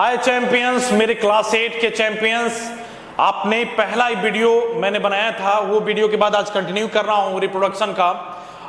हाय champions, मेरे class 8 के champions, आपने पहला वीडियो मैंने बनाया था, वो वीडियो के बाद आज कंटिन्यू कर रहा हूँ रिप्रोडक्शन का,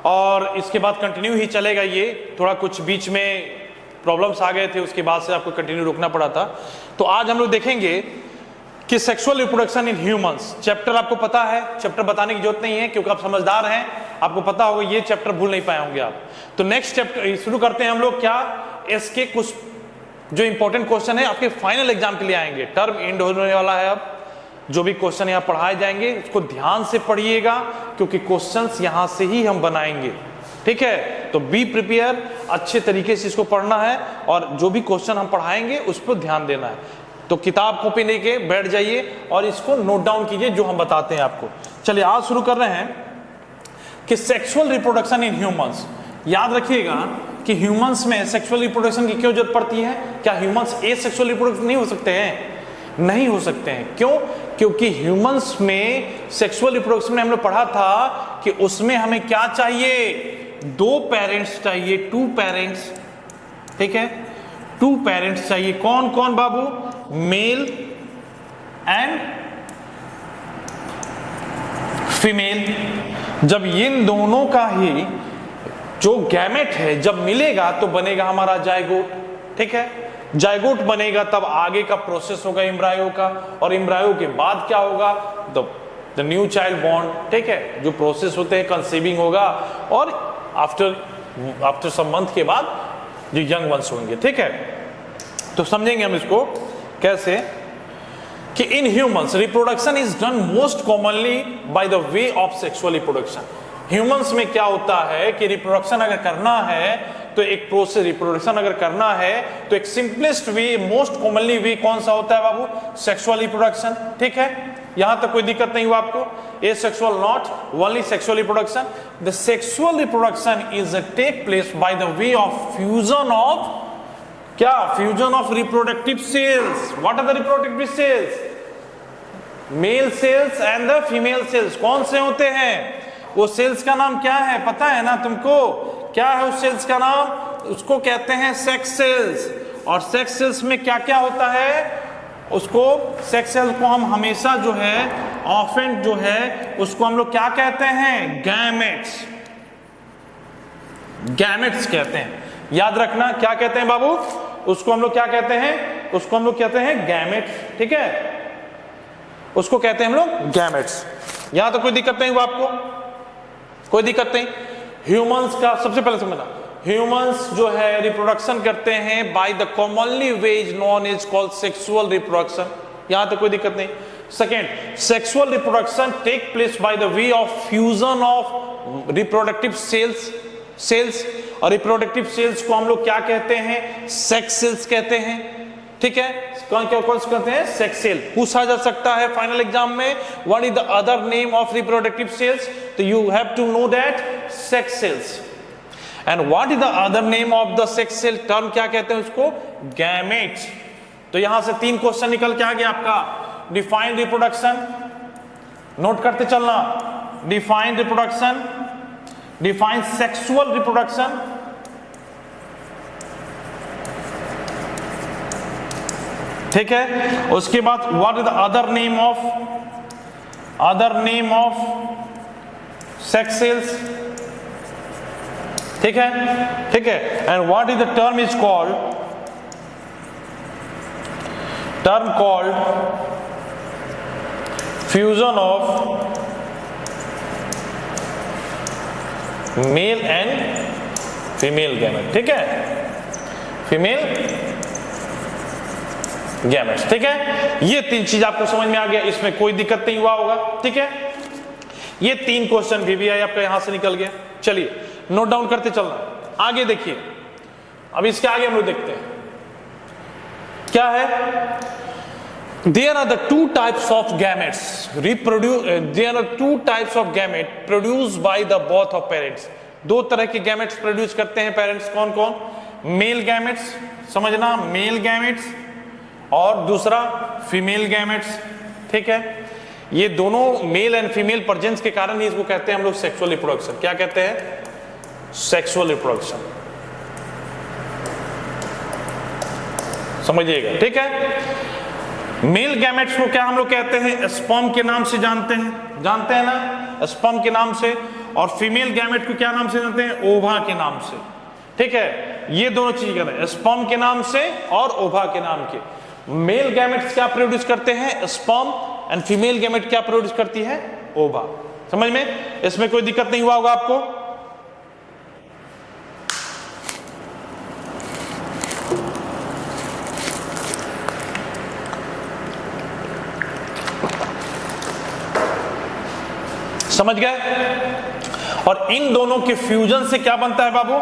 और इसके बाद कंटिन्यू ही चलेगा। ये थोड़ा कुछ बीच में प्रॉब्लम्स आ गए थे, उसके बाद से आपको कंटिन्यू रुकना पड़ा था। तो आज हम लोग देखेंगे कि sexual reproduction in humans. Chapter आपको पता है, चैप्टर बताने की जरूरत नहीं है क्योंकि आप समझदार हैं, आपको पता होगा, ये चैप्टर भूल नहीं पाए होंगे आप। तो नेक्स्ट चैप्टर शुरू करते हैं हम लोग। क्या इसके कुछ जो इंपॉर्टेंट क्वेश्चन है आपके फाइनल एग्जाम के लिए आएंगे। टर्म एंड होने वाला है, अब जो भी क्वेश्चन यहाँ पढ़ाए जाएंगे उसको ध्यान से पढ़िएगा क्योंकि क्वेश्चंस यहाँ से ही हम बनाएंगे, ठीक है। तो बी प्रिपेयर, अच्छे तरीके से इसको पढ़ना है और जो भी क्वेश्चन हम पढ़ाएंगे उस पर ध्यान देना है। तो किताब कॉपी लेके बैठ जाइए और इसको नोट डाउन कीजिए जो हम बताते हैं आपको। चलिए आज शुरू कर रहे हैं कि सेक्सुअल रिप्रोडक्शन इन ह्यूमंस। याद रखिएगा कि ह्यूमंस में सेक्सुअल रिप्रोडक्शन की क्यों जरूरत पड़ती है। क्या ह्यूमंस एसेक्सुअल रिप्रोडक्शन नहीं हो सकते हैं? नहीं हो सकते हैं। क्यों? क्योंकि ह्यूमंस में सेक्सुअल रिप्रोडक्शन में हमने पढ़ा था कि उसमें हमें क्या चाहिए, दो पेरेंट्स चाहिए, टू पेरेंट्स, ठीक है, टू पेरेंट्स चाहिए। कौन कौन बाबू? Mail and female. जब इन दोनों का ही जो गैमेट है जब मिलेगा तो बनेगा हमारा जायगोट, ठीक है। जायगोट बनेगा तब आगे का प्रोसेस होगा इम्ब्रायो का, और इम्ब्रायो के बाद क्या होगा, द न्यू चाइल्ड बॉर्न, ठीक है। जो प्रोसेस होते हैं कंसीविंग होगा और आफ्टर सम मंथ के बाद जो यंग वंस होंगे, ठीक है। तो समझेंगे हम इसको कैसे कि in humans reproduction is done most commonly bye the way of sexual reproduction. Humans में क्या होता है कि रिप्रोडक्शन अगर करना है तो एक प्रोसेस, रिप्रोडक्शन अगर करना है तो एक सिंपलेस्ट वे, मोस्ट कॉमनली वे कौन सा होता है बाबू? सेक्सुअल रिप्रोडक्शन, ठीक है। यहां तक कोई दिक्कत नहीं हुआ आपको? Asexual not, only sexual reproduction. The sexual reproduction is take place by the way of fusion of क्या? Fusion of reproductive cells. What are the reproductive cells? Male cells and the female cells. कौन से होते हैं वो sales? का नाम क्या है पता है ना तुमको? क्या है उस सेल्स का नाम? उसको कहते हैं सेक्स सेल्स। और सेक्स सेल्स में क्या क्या होता है? उसको सेक्स सेल को हम हमेशा जो है ऑफेंट जो है उसको हम लोग क्या कहते हैं? गैमेट्स। गैमेट्स कहते हैं। याद रखना क्या कहते हैं बाबू? उसको हम लोग क्या कहते हैं? उसको हम लोग कहते हैं गैमेट्स, ठीक है। उसको कहते हैं हम लोग गैमेट्स। यहां तो कोई दिक्कत नहीं हुआ आपको? कोई दिक्कत नहीं। ह्यूमंस का सबसे पहले समझना, ह्यूमंस जो है रिप्रोडक्शन करते हैं by the commonly way is known is called sexual reproduction. यहां तक कोई दिक्कत नहीं। Second, sexual reproduction take place by the way of fusion of reproductive cells. और रिप्रोडक्टिव सेल्स को हम लोग क्या कहते हैं? सेक्स सेल्स कहते हैं, ठीक है। कौन क्या कौन से कहते हैं? Sex cell. पूछा जा सकता है फाइनल एग्जाम में, what is the other name of reproductive cells? तो you have to know that sex cells. And what is the other name of the sex cell? Term क्या कहते हैं उसको? गैमेट्स। तो यहां से 3 क्वेश्चन निकल के आ गया आपका। डिफाइन रिप्रोडक्शन, नोट करते चलना। Define reproduction, define sexual reproduction, ठीक है। उसके बाद what is the other name of sex cells, ठीक है, ठीक है। And what is the term is called fusion of male and female gamete, ठीक है, फीमेल गैमेट्स, ठीक है। ये 3 चीज आपको समझ में आ गया, इसमें कोई दिक्कत नहीं हुआ होगा, ठीक है। ये 3 क्वेश्चन भी आपका यहां से निकल गया। चलिए नोट डाउन करते चलना। आगे देखिए, अब इसके आगे हम लोग देखते हैं क्या है। There are the 2 types of gametes there are 2 types of gamete produce by the both of parents. 2 तरह के गैमेट्स प्रोड्यूस करते हैं पेरेंट्स। कौन कौन? मेल गैमेट्स, समझना, मेल गैमेट्स, और दूसरा फीमेल गैमेट्स, ठीक है। ये दोनों मेल एंड फीमेल प्रेजेंस के कारण ही इसको कहते हैं हम लोग सेक्सुअल रिप्रोडक्शन। क्या कहते हैं? Sexual reproduction. समझिएगा, ठीक है। मेल गैमेट्स को क्या हम लोग कहते हैं? स्पर्म के नाम से जानते हैं ना, स्पर्म के नाम से। और फीमेल गैमेट को क्या नाम से जानते हैं? ओवा के नाम से, ठीक है। ये दोनों चीज कहते हैं, स्पर्म के नाम से और ओवा के नाम के। मेल गैमेट्स क्या प्रोड्यूस करते हैं? स्पर्म। एंड फीमेल गैमेट क्या प्रोड्यूस करती है? ओवा। समझ में? इसमें कोई दिक्कत नहीं हुआ होगा आपको? समझ गए? और इन दोनों के फ्यूजन से क्या बनता है बाबू?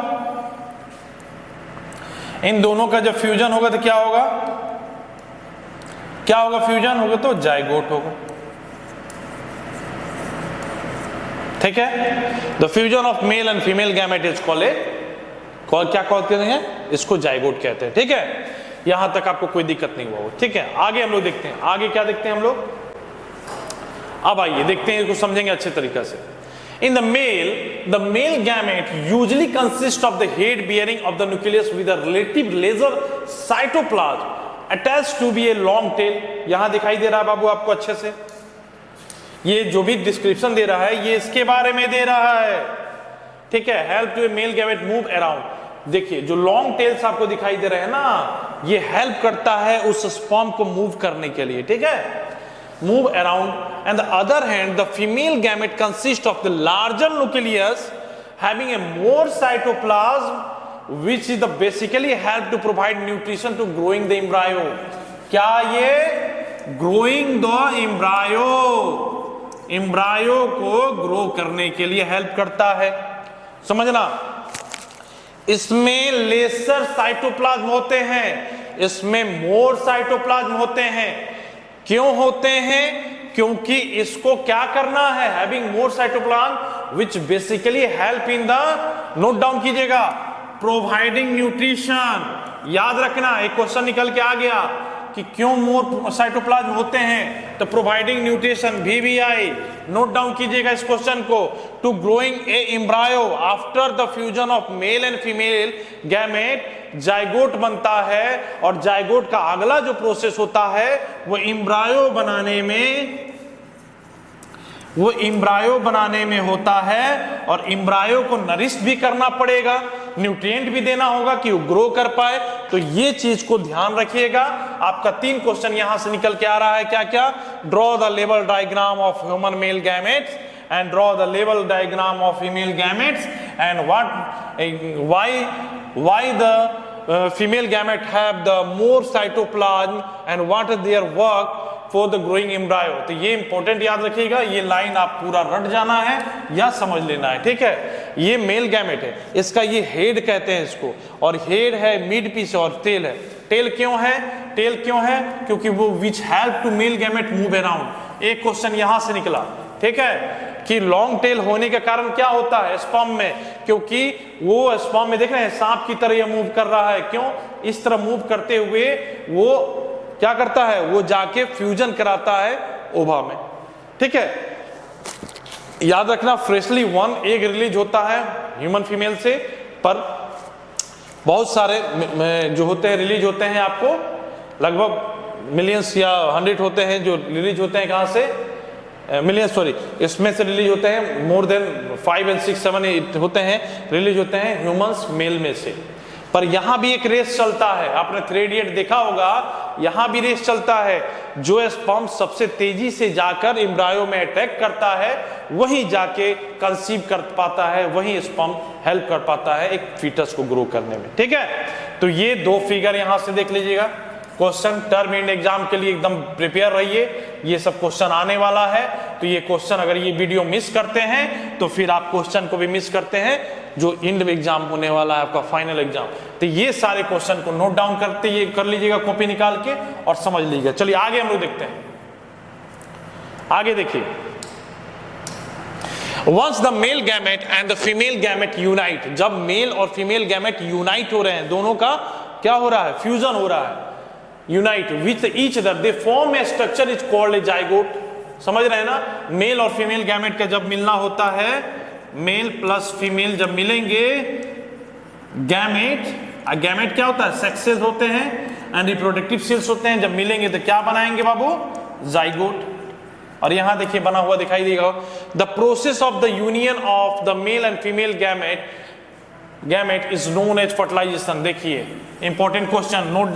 इन दोनों का जब फ्यूजन होगा तो क्या होगा? क्या होगा? फ्यूजन होगा तो जाइगोट होगा, ठीक है। The fusion of male and female gamete is called क्या कहते हैं? इसको जाइगोट कहते हैं, ठीक है। यहां तक आपको कोई दिक्कत नहीं हुआ, ठीक है। आगे हम लोग देखते हैं, आगे क्या देखते हैं हम लोग? अब आइए देखते हैं, इसको समझेंगे अच्छे तरीके से। In the male gamete usually consists of the head bearing of the nucleus with a relative laser cytoplasm attached to be a long tail। यहां दिखाई दे रहा है बाबू आपको अच्छे से? ये जो भी डिस्क्रिप्शन दे रहा है ये इसके बारे में दे रहा है, ठीक है। Help to a male gamete move around. देखिए जो लॉन्ग टेल्स आपको दिखाई दे रहे हैं ना, ये हेल्प करता है उस स्पर्म को मूव करने के लिए, ठीक है, move around. And the other hand, the female gamete consists of the larger nucleus having a more cytoplasm, which is the basically help to provide nutrition to growing the embryo। क्या ये growing the embryo को grow करने के लिए help करता है, समझना। इसमें लेसर साइटोप्लाज्म होते हैं, इसमें मोर साइटोप्लाज्म होते हैं। क्यों होते हैं? क्योंकि इसको क्या करना है? Having more cytoplasm which basically help in the, note down कीजिएगा, प्रोवाइडिंग न्यूट्रिशन। याद रखना, एक क्वेश्चन निकल के आ गया कि क्यों मोर साइटोप्लाज्म होते हैं, तो providing nutrition VVI। Note down कीजिएगा इस क्वेश्चन को। To growing a embryo after the fusion of male and female gamete zygote बनता है, और जाइगोट का अगला जो प्रोसेस होता है वो एम्ब्रायो बनाने में होता है। और एम्ब्रायो को नरिश भी करना पड़ेगा, न्यूट्रिएंट भी देना होगा कि वो ग्रो कर पाए। तो ये चीज को ध्यान रखिएगा। आपका 3 क्वेश्चन यहां से निकल के आ रहा है, क्या क्या? Draw the level diagram of human male gametes and draw the level diagram of female gametes, and why the female gamete have the more cytoplasm and what is their work for the growing embryo। तो ये important याद रखिएगा, ये line आप पूरा रट जाना है या समझ लेना है, ठीक है। ये मेल गैमेट है, इसका ये हेड कहते हैं इसको, और हेड है, मिड पीस और टेल है। टेल क्यों है? क्योंकि वो which help to male gamete move around. एक क्वेश्चन यहां से निकला, ठीक है, कि लॉन्ग टेल होने के कारण क्या होता है स्पर्म में? क्योंकि वो स्पर्म में देख रहे हैं सांप की तरह ये मूव कर रहा है। क्यों? इस तरह मूव करते हुए वो क्या करता है? वो जाके फ्यूजन कराता है ओवा में, ठीक है। याद रखना, फ्रेशली 1 एग रिलीज होता है ह्यूमन फीमेल से, पर बहुत सारे जो होते हैं रिलीज होते हैं, आपको लगभग मिलियंस या 100 होते हैं जो रिलीज होते हैं। कहां से? मिलियन, सॉरी, इसमें से रिलीज होते हैं मोर देन 5 and 6 7 8 होते हैं, रिलीज होते हैं ह्यूमंस मेल में से। पर यहां भी एक रेस चलता है, आपने 3 इडियट देखा होगा, यहां भी रेस चलता है। जो स्पर्म सबसे तेजी से जाकर एम्ब्रायो में अटैक करता है वही जाके कंसीव कर पाता है, वही स्पर्म हेल्प कर पाता है एक फीटस को ग्रो करने में, ठीक है। तो ये 2 फिगर यहां से देख लीजिएगा। क्वेश्चन टर्म एंड एग्जाम के लिए एकदम प्रिपेयर रहिए, ये सब क्वेश्चन आने वाला है। तो ये क्वेश्चन अगर ये वीडियो मिस करते हैं तो फिर आप क्वेश्चन को भी मिस करते हैं जो इंड एग्जाम होने वाला है, आपका फाइनल एग्जाम। तो ये सारे क्वेश्चन को नोट डाउन करते ये कर लीजिएगा कॉपी निकाल के और समझ लीजिएगा। चलिए आगे हम लोग देखते हैं। आगे देखिए, once the male gamete and the female gamete unite, जब मेल और फीमेल गैमेट यूनाइट हो रहे हैं, दोनों का क्या हो रहा है? फ्यूजन हो रहा है। Unite with each other they form A structure is called a zygote. समझ रहे हैं ना? मेल और फीमेल गैमेट का जब मिलना होता है, मेल प्लस फीमेल जब मिलेंगे, गैमेट क्या होता है? सेक्सेस होते हैं, एंड रिप्रोडक्टिव सेल्स होते हैं, जब मिलेंगे तो क्या बनाएंगे बाबू, जाइगोट। और यहां देखिए बना हुआ दिखाई देगा, the process of the union of the male and female gamete is known as fertilisation. देखिए इंपॉर्टेंट क्वेश्चन, नोट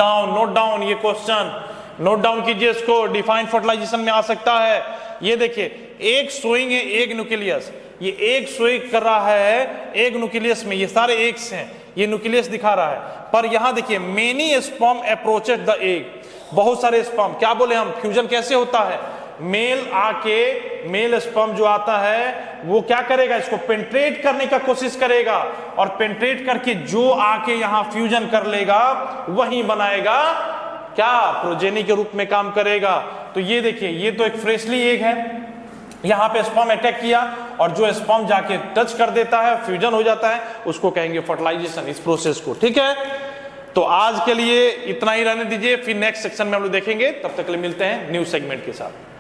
डाउन ये क्वेश्चन नोट डाउन कीजिए, इसको डिफाइन फर्टिलाइजेशन में आ सकता है। ये देखिए एक सोइंग है, एक न्यूक्लियस, ये एक सोइंग कर रहा है एक न्यूक्लियस में, ये सारे एग्स हैं, ये न्यूक्लियस दिखा रहा है। पर यहां देखिए many sperm approaches the egg, बहुत सारे स्पर्म, क्या बोले हम, फ्यूजन कैसे होता है, मेल आके, मेल स्पर्म जो आता है वो क्या करेगा, इसको पेंट्रेट करने का कोशिश करेगा, और पेंट्रेट करके जो आके यहां फ्यूजन कर लेगा वही बनाएगा क्या, प्रोजेनी के रूप में काम करेगा। तो ये देखिए ये तो एक फ्रेशली एग है, यहां पे स्पर्म अटैक किया और जो स्पर्म जाके टच कर देता है, फ्यूजन हो जाता है, उसको कहेंगे फर्टिलाइजेशन, इस प्रोसेस को। ठीक है, तो आज के लिए इतना ही रहने दीजिए, फिर नेक्स्ट सेक्शन में हम लोग देखेंगे। तब तक के लिए मिलते हैं न्यू सेगमेंट के साथ।